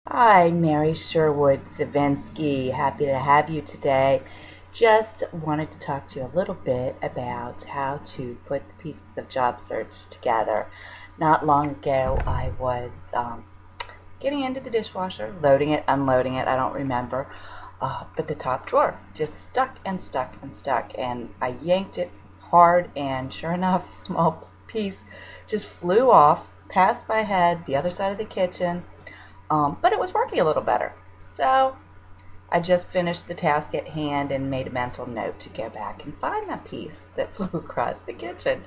Hi, Mary Sherwood Zavinsky. Happy to have you today. Just wanted to talk to you a little bit about how to put the pieces of job search together. Not long ago, I was getting into the dishwasher, loading it, unloading it, I don't remember, but the top drawer just stuck and stuck and stuck, and I yanked it hard, and sure enough, a small piece just flew off, past my head, the other side of the kitchen, but it was working a little better. So I just finished the task at hand and made a mental note to go back and find that piece that flew across the kitchen.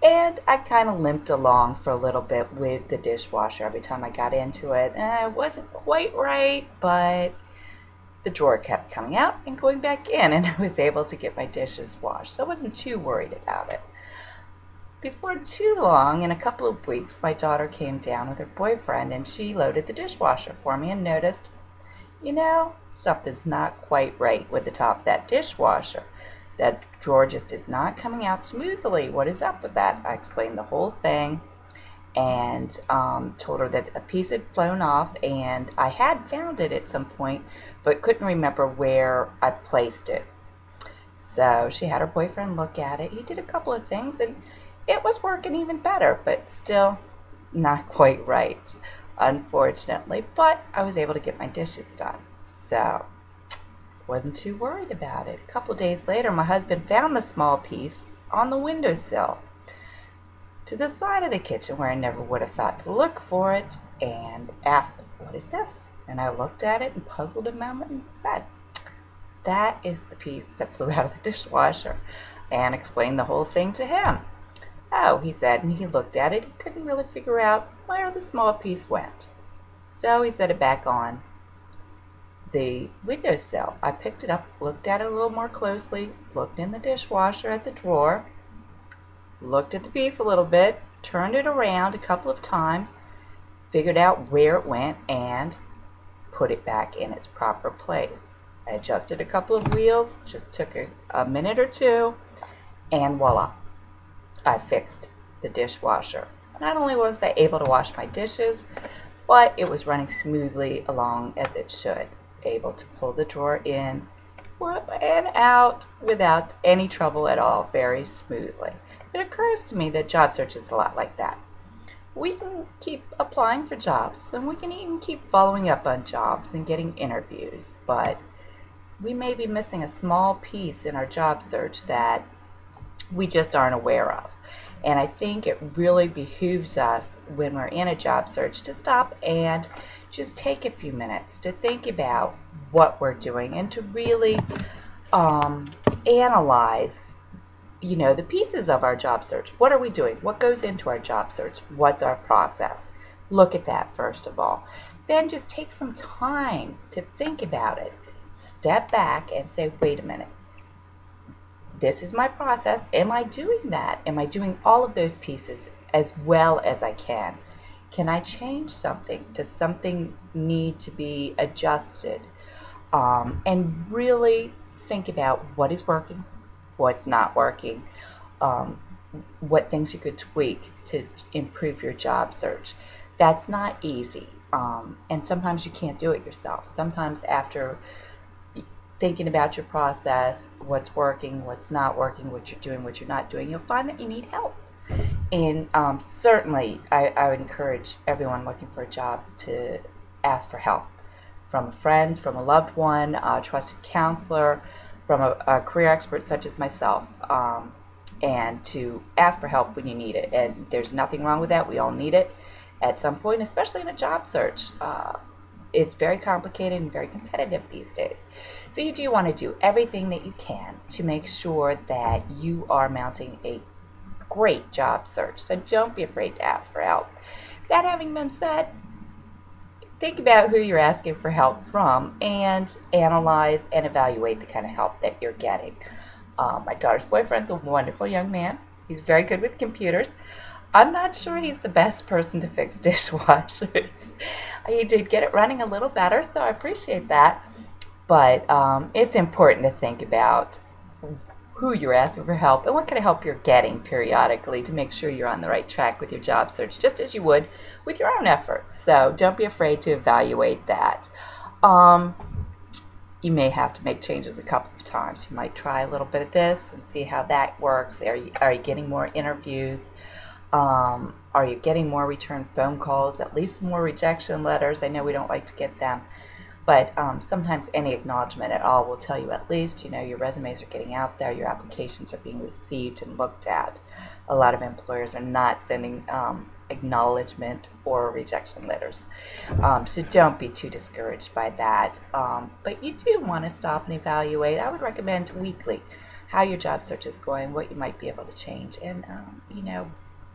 And I kind of limped along for a little bit with the dishwasher every time I got into it. And it wasn't quite right, but the drawer kept coming out and going back in, and I was able to get my dishes washed. So I wasn't too worried about it. Before too long, in a couple of weeks, my daughter came down with her boyfriend and she loaded the dishwasher for me and noticed, something's not quite right with the top of that dishwasher. That drawer just is not coming out smoothly. What is up with that? I explained the whole thing and told her that a piece had flown off, and I had found it at some point but couldn't remember where I placed it. So she had her boyfriend look at it. He did a couple of things and it was working even better, but still not quite right, unfortunately. But I was able to get my dishes done, so wasn't too worried about it. A couple days later, my husband found the small piece on the windowsill to the side of the kitchen where I never would have thought to look for it, and asked, "What is this?" And I looked at it and puzzled a moment and said, "That is the piece that flew out of the dishwasher," and explained the whole thing to him. "Oh," he said, and he looked at it. He couldn't really figure out where the small piece went. So he set it back on the windowsill. I picked it up, looked at it a little more closely, looked in the dishwasher at the drawer, looked at the piece a little bit, turned it around a couple of times, figured out where it went, and put it back in its proper place. I adjusted a couple of wheels, just took a minute or two, and voila. I fixed the dishwasher. Not only was I able to wash my dishes, but it was running smoothly along as it should. Able to pull the drawer in and out without any trouble at all, very smoothly. It occurs to me that job search is a lot like that. We can keep applying for jobs, and we can even keep following up on jobs and getting interviews, but we may be missing a small piece in our job search that we just aren't aware of. And I think it really behooves us when we're in a job search to stop and just take a few minutes to think about what we're doing and to really analyze the pieces of our job search. What are we doing? What goes into our job search? What's our process? Look at that first of all. Then just take some time to think about it. Step back and say, wait a minute. This is my process. Am I doing that? Am I doing all of those pieces as well as I can? Can I change something? Does something need to be adjusted? And really think about what is working, what's not working, what things you could tweak to improve your job search. That's not easy. And sometimes you can't do it yourself. Sometimes after thinking about your process, what's working, what's not working, what you're doing, what you're not doing, you'll find that you need help. And certainly, I would encourage everyone looking for a job to ask for help from a friend, from a loved one, a trusted counselor, from a career expert such as myself, and to ask for help when you need it. And there's nothing wrong with that. We all need it at some point, especially in a job search. It's very complicated and very competitive these days. So you do want to do everything that you can to make sure that you are mounting a great job search. So don't be afraid to ask for help. That having been said, think about who you're asking for help from and analyze and evaluate the kind of help that you're getting. My daughter's boyfriend's a wonderful young man. He's very good with computers. I'm not sure he's the best person to fix dishwashers. He did get it running a little better, so I appreciate that. But it's important to think about who you're asking for help, and what kind of help you're getting periodically to make sure you're on the right track with your job search, just as you would with your own efforts. So don't be afraid to evaluate that. You may have to make changes a couple of times. You might try a little bit of this and see how that works. Are you getting more interviews? Are you getting more return phone calls, at least more rejection letters? I know we don't like to get them, but sometimes any acknowledgement at all will tell you at least, your resumes are getting out there, your applications are being received and looked at. A lot of employers are not sending acknowledgement or rejection letters. So don't be too discouraged by that. But you do want to stop and evaluate. I would recommend weekly how your job search is going, what you might be able to change, and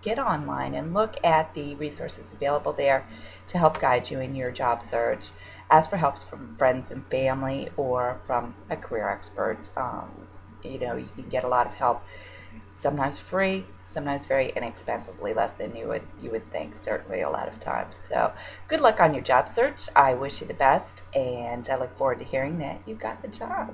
get online and look at the resources available there to help guide you in your job search. Ask for help from friends and family or from a career expert. You can get a lot of help, sometimes free, sometimes very inexpensively, less than you would think, certainly a lot of times. So good luck on your job search. I wish you the best, and I look forward to hearing that you got the job.